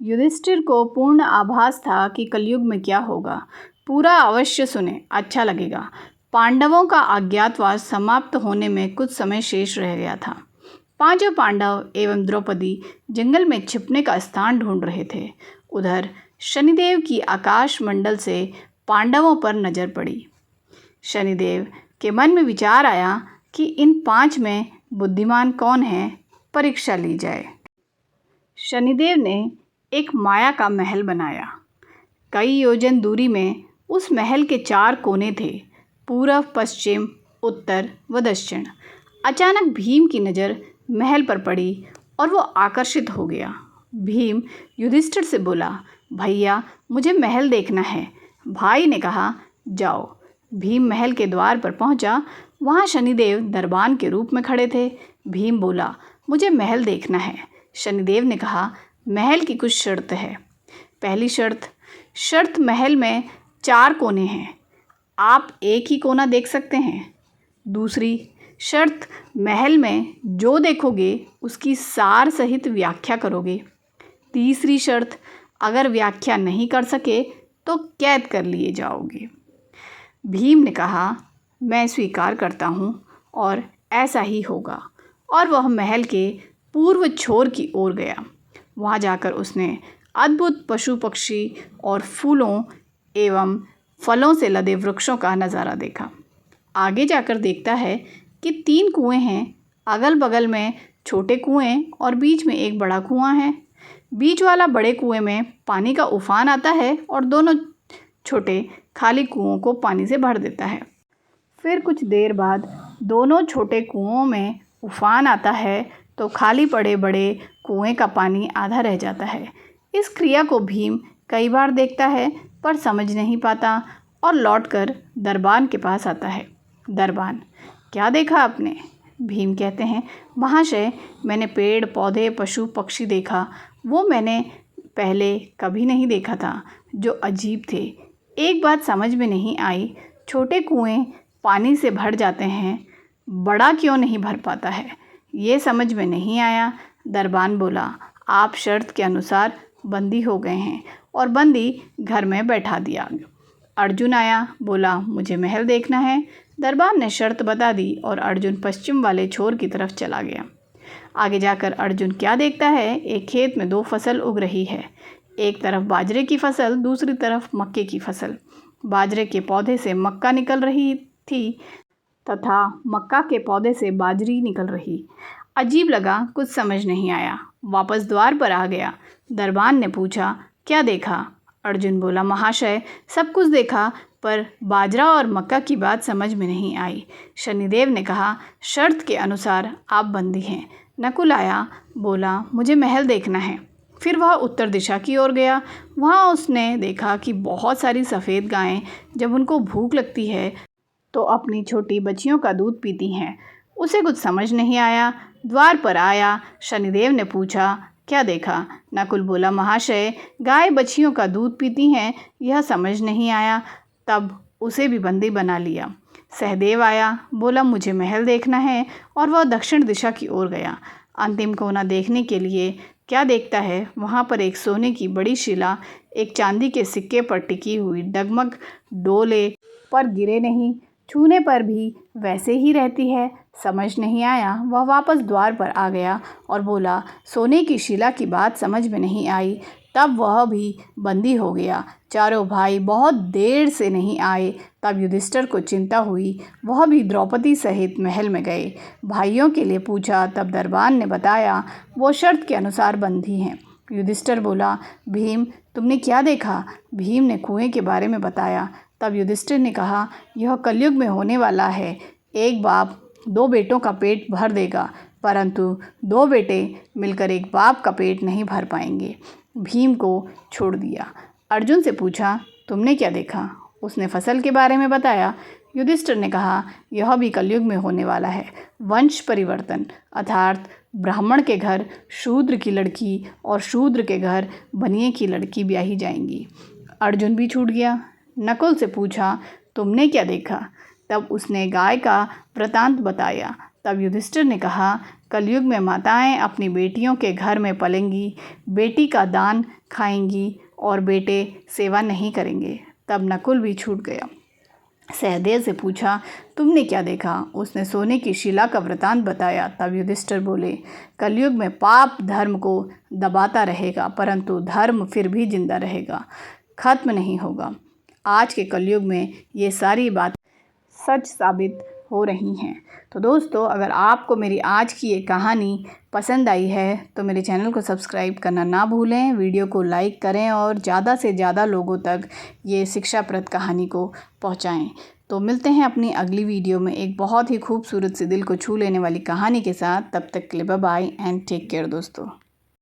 युधिष्ठिर को पूर्ण आभास था कि कलयुग में क्या होगा। पूरा अवश्य सुने, अच्छा लगेगा। पांडवों का अज्ञातवास समाप्त होने में कुछ समय शेष रह गया था। पांचों पांडव एवं द्रौपदी जंगल में छिपने का स्थान ढूंढ रहे थे। उधर शनिदेव की आकाश मंडल से पांडवों पर नजर पड़ी। शनिदेव के मन में विचार आया कि इन 5 में बुद्धिमान कौन है, परीक्षा ली जाए। शनिदेव ने एक माया का महल बनाया। कई योजन दूरी में उस महल के 4 कोने थे, पूर्व, पश्चिम, उत्तर व दक्षिण। अचानक भीम की नज़र महल पर पड़ी और वो आकर्षित हो गया। भीम युधिष्ठिर से बोला, भैया मुझे महल देखना है। भाई ने कहा, जाओ। भीम महल के द्वार पर पहुंचा। वहां शनिदेव दरबान के रूप में खड़े थे। भीम बोला, मुझे महल देखना है। शनिदेव ने कहा, महल की कुछ शर्त है। पहली शर्त महल में 4 कोने हैं, आप एक ही कोना देख सकते हैं। दूसरी शर्त, महल में जो देखोगे उसकी सार सहित व्याख्या करोगे। तीसरी शर्त, अगर व्याख्या नहीं कर सके तो कैद कर लिए जाओगे। भीम ने कहा, मैं स्वीकार करता हूँ और ऐसा ही होगा। और वह महल के पूर्व छोर की ओर गया। वहाँ जाकर उसने अद्भुत पशु पक्षी और फूलों एवं फलों से लदे वृक्षों का नज़ारा देखा। आगे जाकर देखता है कि 3 कुएं हैं, अगल बगल में छोटे कुएं और बीच में एक बड़ा कुआं है। बीच वाला बड़े कुएं में पानी का उफान आता है और दोनों छोटे खाली कुओं को पानी से भर देता है। फिर कुछ देर बाद दोनों छोटे कुओं में उफान आता है तो खाली पड़े बड़े कुएं का पानी आधा रह जाता है। इस क्रिया को भीम कई बार देखता है पर समझ नहीं पाता और लौटकर दरबान के पास आता है। दरबान, क्या देखा आपने? भीम कहते हैं, महाशय मैंने पेड़ पौधे पशु पक्षी देखा, वो मैंने पहले कभी नहीं देखा था, जो अजीब थे। एक बात समझ में नहीं आई, छोटे कुएं पानी से भर जाते हैं, बड़ा क्यों नहीं भर पाता है, ये समझ में नहीं आया। दरबान बोला, आप शर्त के अनुसार बंदी हो गए हैं और बंदी घर में बैठा दिया। अर्जुन आया, बोला, मुझे महल देखना है। दरबान ने शर्त बता दी और अर्जुन पश्चिम वाले छोर की तरफ चला गया। आगे जाकर अर्जुन क्या देखता है, एक खेत में 2 फसल उग रही है। एक तरफ बाजरे की फसल, दूसरी तरफ मक्के की फसल। बाजरे के पौधे से मक्का निकल रही थी तथा मक्का के पौधे से बाजरी निकल रही। अजीब लगा, कुछ समझ नहीं आया, वापस द्वार पर आ गया। दरबान ने पूछा, क्या देखा? अर्जुन बोला, महाशय सब कुछ देखा पर बाजरा और मक्का की बात समझ में नहीं आई। शनिदेव ने कहा, शर्त के अनुसार आप बंदी हैं। नकुल आया, बोला, मुझे महल देखना है। फिर वह उत्तर दिशा की ओर गया। वहाँ उसने देखा कि बहुत सारी सफ़ेद गायें जब उनको भूख लगती है तो अपनी छोटी बच्चियों का दूध पीती हैं। उसे कुछ समझ नहीं आया। द्वार पर आया। शनिदेव ने पूछा, क्या देखा? नकुल बोला, महाशय गाय बच्चियों का दूध पीती हैं, यह समझ नहीं आया, तब उसे भी बंदी बना लिया। सहदेव आया, बोला, मुझे महल देखना है और वह दक्षिण दिशा की ओर गया। अंतिम कोना देखने के लिए क्या देखता है, वहाँ पर एक सोने की बड़ी शिला एक चांदी के सिक्के पर टिकी हुई डगमग डोले पर गिरे नहीं, छूने पर भी वैसे ही रहती है। समझ नहीं आया। वह वापस द्वार पर आ गया और बोला, सोने की शिला की बात समझ में नहीं आई, तब वह भी बंदी हो गया। चारों भाई बहुत देर से नहीं आए, तब युधिष्ठिर को चिंता हुई। वह भी द्रौपदी सहित महल में गए। भाइयों के लिए पूछा, तब दरबान ने बताया, वो शर्त के अनुसार बंदी हैं। युधिष्ठिर बोला, भीम तुमने क्या देखा? भीम ने कुएं के बारे में बताया। तब युधिष्ठिर ने कहा, यह कलयुग में होने वाला है। एक बाप 2 बेटों का पेट भर देगा, परंतु 2 बेटे मिलकर एक बाप का पेट नहीं भर पाएंगे। भीम को छोड़ दिया। अर्जुन से पूछा, तुमने क्या देखा? उसने फसल के बारे में बताया। युधिष्ठिर ने कहा, यह भी कलयुग में होने वाला है। वंश परिवर्तन, अर्थात ब्राह्मण के घर शूद्र की लड़की और शूद्र के घर बनिए की लड़की ब्याही जाएंगी। अर्जुन भी छूट गया। नकुल से पूछा, तुमने क्या देखा? तब उसने गाय का वृतांत बताया। तब युधिष्ठिर ने कहा, कलयुग में माताएं अपनी बेटियों के घर में पलेंगी, बेटी का दान खाएंगी और बेटे सेवा नहीं करेंगे। तब नकुल भी छूट गया। सहदेव से पूछा, तुमने क्या देखा? उसने सोने की शिला का वृतांत बताया। तब युधिष्ठिर बोले, कलयुग में पाप धर्म को दबाता रहेगा, परंतु धर्म फिर भी जिंदा रहेगा, खत्म नहीं होगा। आज के कलयुग में ये सारी बात सच साबित हो रही हैं। तो दोस्तों, अगर आपको मेरी आज की ये कहानी पसंद आई है तो मेरे चैनल को सब्सक्राइब करना ना भूलें, वीडियो को लाइक करें और ज़्यादा से ज़्यादा लोगों तक ये शिक्षाप्रद कहानी को पहुंचाएं। तो मिलते हैं अपनी अगली वीडियो में एक बहुत ही खूबसूरत सी दिल को छू लेने वाली कहानी के साथ। तब तक के लिए bye bye and take care दोस्तों।